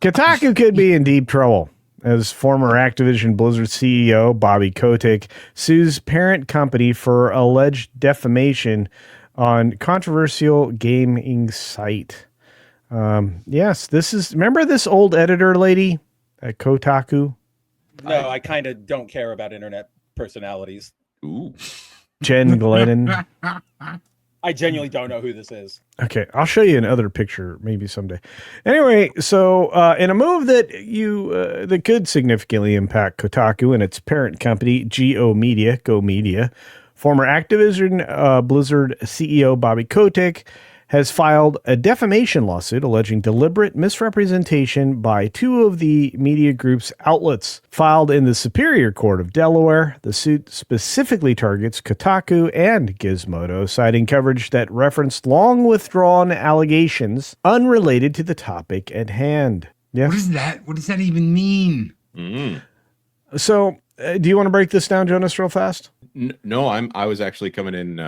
Kotaku could be in deep trouble as former Activision Blizzard CEO Bobby Kotick sues parent company for alleged defamation on controversial gaming site. Yes, this is. Remember this old editor lady at Kotaku? No, I kind of don't care about internet personalities. Ooh. Jen Glennon. I genuinely don't know who this is. Okay, I'll show you another picture maybe someday. Anyway, so in a move that could significantly impact Kotaku and its parent company, Go Media, former Activision Blizzard CEO Bobby Kotick has filed a defamation lawsuit alleging deliberate misrepresentation by two of the media group's outlets. Filed in the Superior Court of Delaware, the suit specifically targets Kotaku and Gizmodo, citing coverage that referenced long withdrawn allegations unrelated to the topic at hand. Yeah. What is that? What does that even mean? So, do you want to break this down, Jonas, real fast? No, I was actually coming in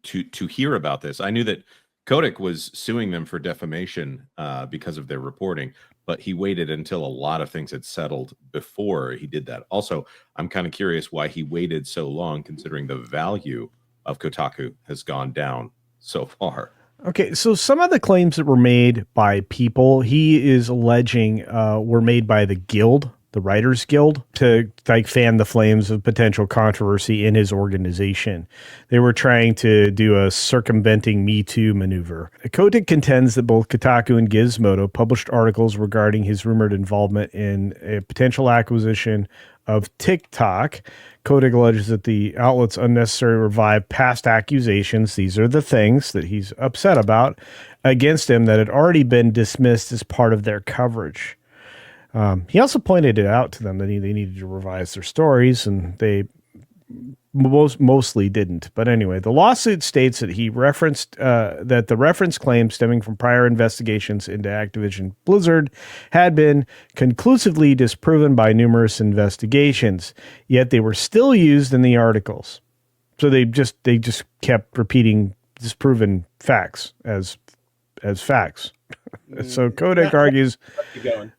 to hear about this. I knew that Kotick was suing them for defamation because of their reporting, but he waited until a lot of things had settled before he did that. Also, I'm kind of curious why he waited so long, considering the value of Kotaku has gone down so far. Okay, so some of the claims that were made by people he is alleging were made by the Guild, the Writers Guild, to like fan the flames of potential controversy in his organization. They were trying to do a circumventing Me Too maneuver. Kotick contends that both Kotaku and Gizmodo published articles regarding his rumored involvement in a potential acquisition of TikTok. Kotick alleges that the outlets unnecessarily revived past accusations. These are the things that he's upset about against him that had already been dismissed as part of their coverage. He also pointed it out to them that they needed to revise their stories, and they mostly didn't. But anyway, the lawsuit states that he referenced that the reference claims stemming from prior investigations into Activision Blizzard had been conclusively disproven by numerous investigations, yet they were still used in the articles. So they just kept repeating disproven facts as facts. So Kotick argues. Keep going.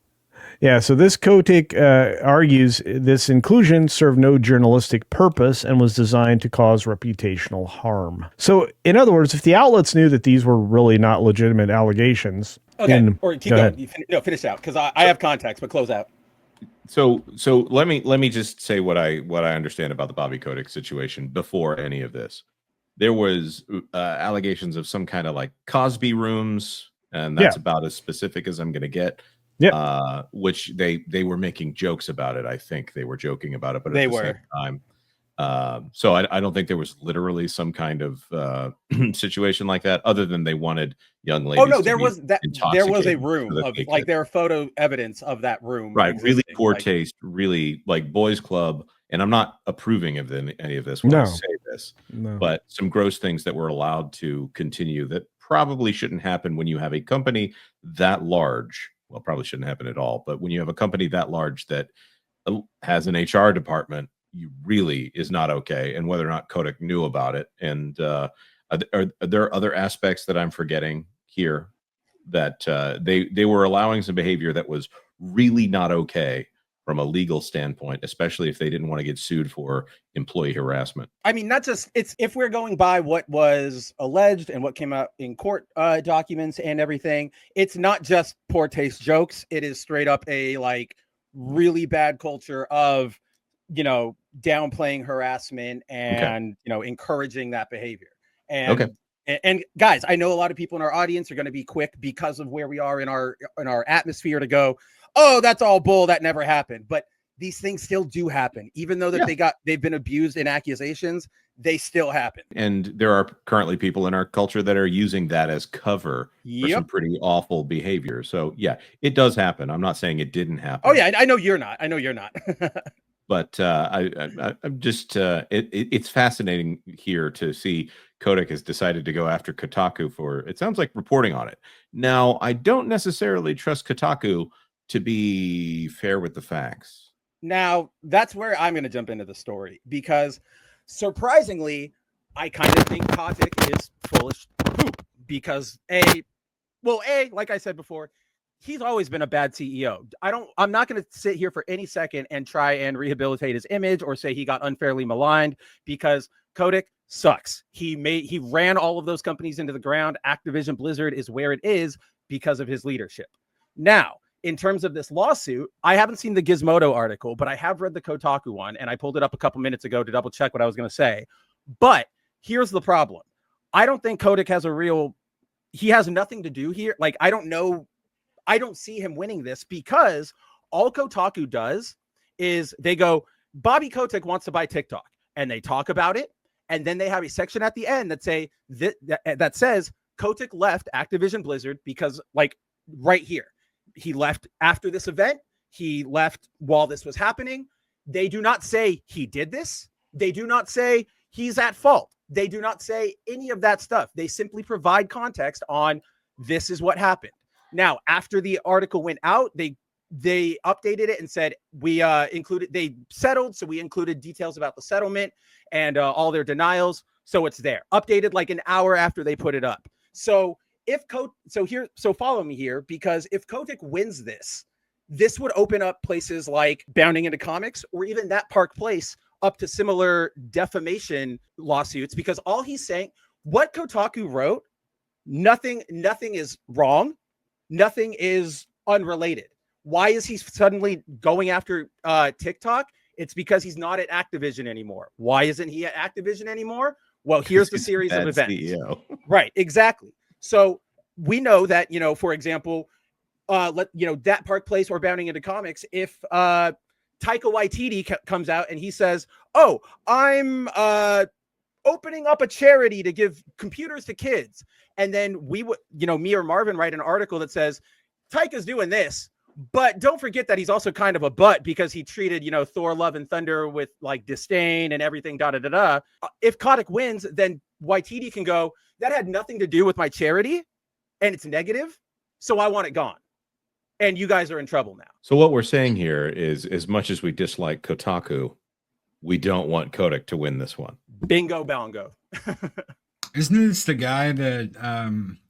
Yeah, so this Kotick argues this inclusion served no journalistic purpose and was designed to cause reputational harm. So, in other words, if the outlets knew that these were really not legitimate allegations... Okay, or keep going. Finish out, because I have context, but close out. So let me just say what I understand about the Bobby Kotick situation before any of this. There was allegations of some kind of like Cosby rooms, and that's about as specific as I'm going to get. Yeah, which they were making jokes about it. I think they were joking about it, but at the same time, so I don't think there was literally some kind of situation like that, other than they wanted young ladies. Oh no, there was a room of like there are photo evidence of that room. Right, really poor taste, really like boys' club, and I'm not approving of any of this when I say this, but some gross things that were allowed to continue that probably shouldn't happen when you have a company that large. Well, probably shouldn't happen at all. But when you have a company that large that has an HR department, you really is not okay. And whether or not Kotick knew about it. And are there other aspects that I'm forgetting here that they were allowing some behavior that was really not okay from a legal standpoint, especially if they didn't want to get sued for employee harassment? I mean, not just if we're going by what was alleged and what came out in court documents and everything, it's not just poor taste jokes. It is straight up a like really bad culture of, downplaying harassment and, encouraging that behavior. And And guys, I know a lot of people in our audience are going to be quick because of where we are in our atmosphere to go, oh, that's all bull. That never happened. But these things still do happen, even though that they've been abused in accusations. They still happen. And there are currently people in our culture that are using that as cover for some pretty awful behavior. So yeah, it does happen. I'm not saying it didn't happen. Oh yeah, I know you're not. But I'm just it's fascinating here to see Kotick has decided to go after Kotaku for, it sounds like, reporting on it. Now, I don't necessarily trust Kotaku to be fair with the facts. Now, that's where I'm going to jump into the story, because surprisingly, I kind of think Kotick is foolish poop because like I said before, he's always been a bad CEO. I'm not going to sit here for any second and try and rehabilitate his image or say he got unfairly maligned, because Kotick sucks. He ran all of those companies into the ground. Activision Blizzard is where it is because of his leadership. Now, in terms of this lawsuit, I haven't seen the Gizmodo article, but I have read the Kotaku one, and I pulled it up a couple minutes ago to double check what I was going to say. But here's the problem. I don't think Kotick he has nothing to do here. Like, I don't see him winning this, because all Kotaku does is they go, Bobby Kotick wants to buy TikTok, and they talk about it. And then they have a section at the end that says Kotick left Activision Blizzard because, like, right here, he left after this event. He left while this was happening. They do not say he did this. They do not say he's at fault. They do not say any of that stuff. They simply provide context on this is what happened. Now, after the article went out, they updated it and said they settled. So we included details about the settlement and all their denials. So it's there, updated like an hour after they put it up. So follow me here, because if Kotick wins this would open up places like Bounding into Comics, or even that Park Place, up to similar defamation lawsuits, because all he's saying, what Kotaku wrote, nothing is wrong. Nothing is unrelated. Why is he suddenly going after TikTok? It's because he's not at Activision anymore. Why isn't he at Activision anymore? Well, here's the series of events. CEO. Right, exactly. So we know that, for example, that Park Place or Bounding into Comics, if Taika Waititi comes out and he says, oh, I'm opening up a charity to give computers to kids. And then we would, me or Marvin write an article that says, Taika's doing this, but don't forget that he's also kind of a butt because he treated, Thor Love and Thunder with like disdain and everything, If Kotick wins, then Waititi can go, that had nothing to do with my charity and it's negative, so I want it gone. And you guys are in trouble now. So what we're saying here is, as much as we dislike Kotaku, we don't want Kotick to win this one. Bingo bongo. Isn't this the guy that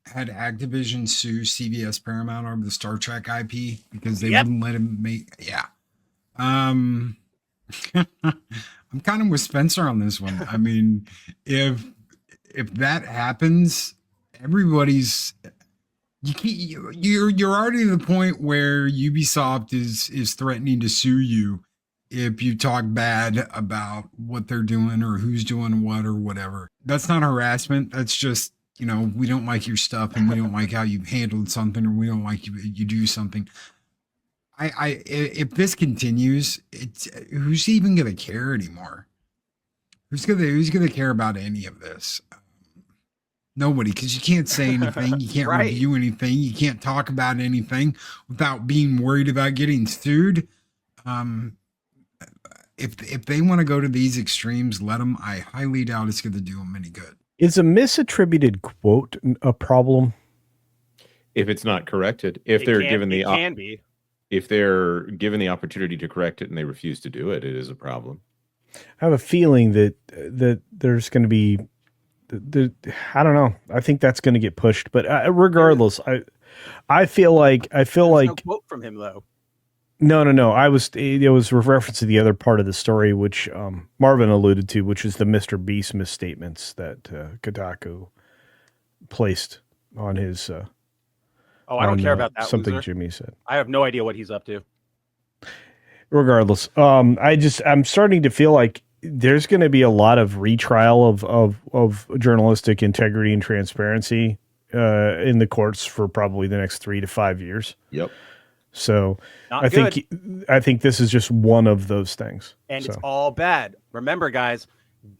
had Activision sue CBS Paramount over the Star Trek IP because they wouldn't let him make? Yeah. I'm kind of with Spencer on this one. I mean, if that happens, everybody's you're already to the point where Ubisoft is threatening to sue you if you talk bad about what they're doing or who's doing what or whatever. That's not harassment. That's just, we don't like your stuff and we don't like how you've handled something, or we don't like you do something. If this continues, who's even going to care anymore? Who's going to care about any of this? Nobody, because you can't say anything. You can't review anything. You can't talk about anything without being worried about getting sued. If they want to go to these extremes, let them. I highly doubt it's going to do them any good. Is a misattributed quote a problem? If it's not corrected, if they're given the opportunity to correct it and they refuse to do it, it is a problem. I have a feeling that there's going to be, I don't know. I think that's going to get pushed, but regardless, I feel like no quote from him though. No. It was a reference to the other part of the story, which Marvin alluded to, which is the Mr. Beast misstatements that Kotaku placed on his. I don't care about that. Something loser. Jimmy said. I have no idea what he's up to. Regardless, I'm starting to feel like there's going to be a lot of retrial of journalistic integrity and transparency in the courts for probably the next 3 to 5 years. Yep. So I think this is just one of those things. And it's all bad. Remember, guys,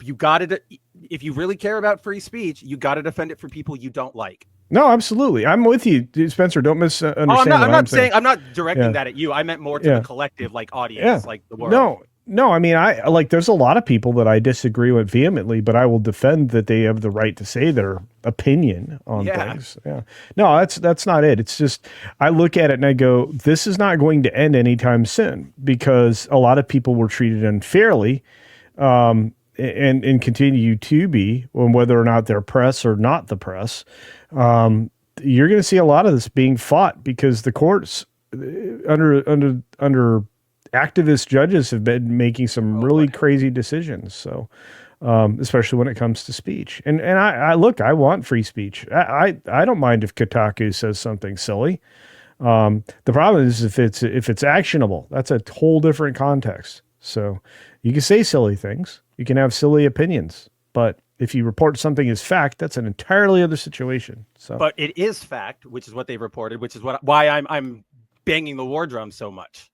you got to, if you really care about free speech, you got to defend it for people you don't like. No, absolutely. I'm with you, Spencer. Don't misunderstand. I'm not directing that at you. I meant more to the collective, like audience, like the world. No. I mean, there's a lot of people that I disagree with vehemently, but I will defend that they have the right to say their opinion on things. Yeah. No, that's not it. It's just, I look at it and I go, this is not going to end anytime soon, because a lot of people were treated unfairly, and continue to be, on whether or not they're press or not the press. you're going to see a lot of this being fought because the courts under activist judges have been making some really crazy decisions. So, especially when it comes to speech, and I look, I want free speech. I don't mind if Kotaku says something silly. The problem is if it's actionable, that's a whole different context. So you can say silly things, you can have silly opinions, but if you report something as fact, that's an entirely other situation. So, but it is fact, which is what they've reported, which is why I'm banging the war drum so much,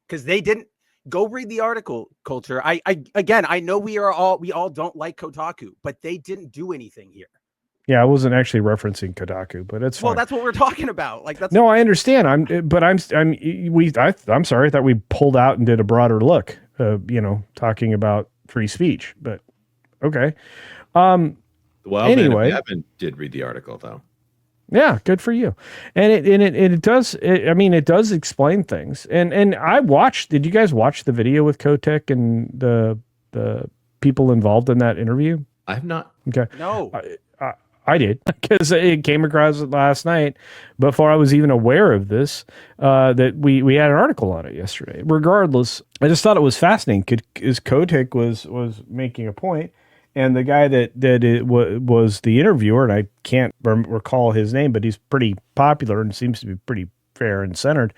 because they didn't go read the article. Culture. I know we all don't like Kotaku, but they didn't do anything here. Yeah, I wasn't actually referencing Kotaku, but it's fine. Well, that's what we're talking about. Like, that's no, I understand. I'm sorry. I thought we pulled out and did a broader look. Talking about free speech, but okay. Well, anyway, Evan did read the article though. Yeah, good for you. And it does explain things. And I watched. Did you guys watch the video with Kotick and the people involved in that interview? I have not. Okay. No. I did, because it came across it last night before I was even aware of this, that we had an article on it yesterday. Regardless, I just thought it was fascinating because Kotick was making a point, and the guy that was the interviewer, and I can't recall his name, but he's pretty popular and seems to be pretty fair and centered,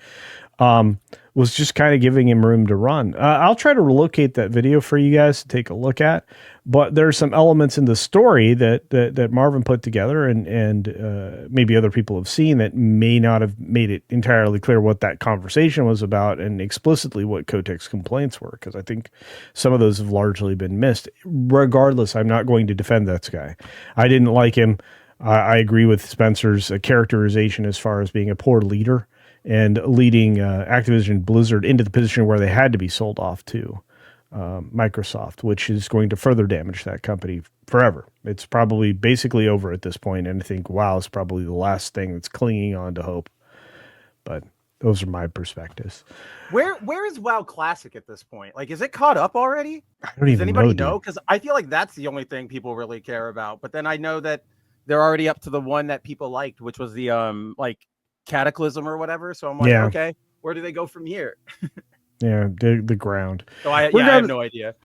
was just kind of giving him room to run. I'll try to relocate that video for you guys to take a look at, but there's some elements in the story that Marvin put together and maybe other people have seen that may not have made it entirely clear what that conversation was about and explicitly what Kotick's complaints were, because I think some of those have largely been missed. Regardless, I'm not going to defend that guy. I didn't like him. I agree with Spencer's characterization as far as being a poor leader and leading Activision Blizzard into the position where they had to be sold off to Microsoft, which is going to further damage that company forever. It's probably basically over at this point, and I think WoW is probably the last thing that's clinging on to hope. But those are my perspectives. Where is WoW Classic at this point? Like, is it caught up already? I don't even know. Does anybody know? Because I feel like that's the only thing people really care about. But then I know that they're already up to the one that people liked, which was the Cataclysm or whatever. So I'm like, okay, where do they go from here? Yeah, the ground. So I have no idea.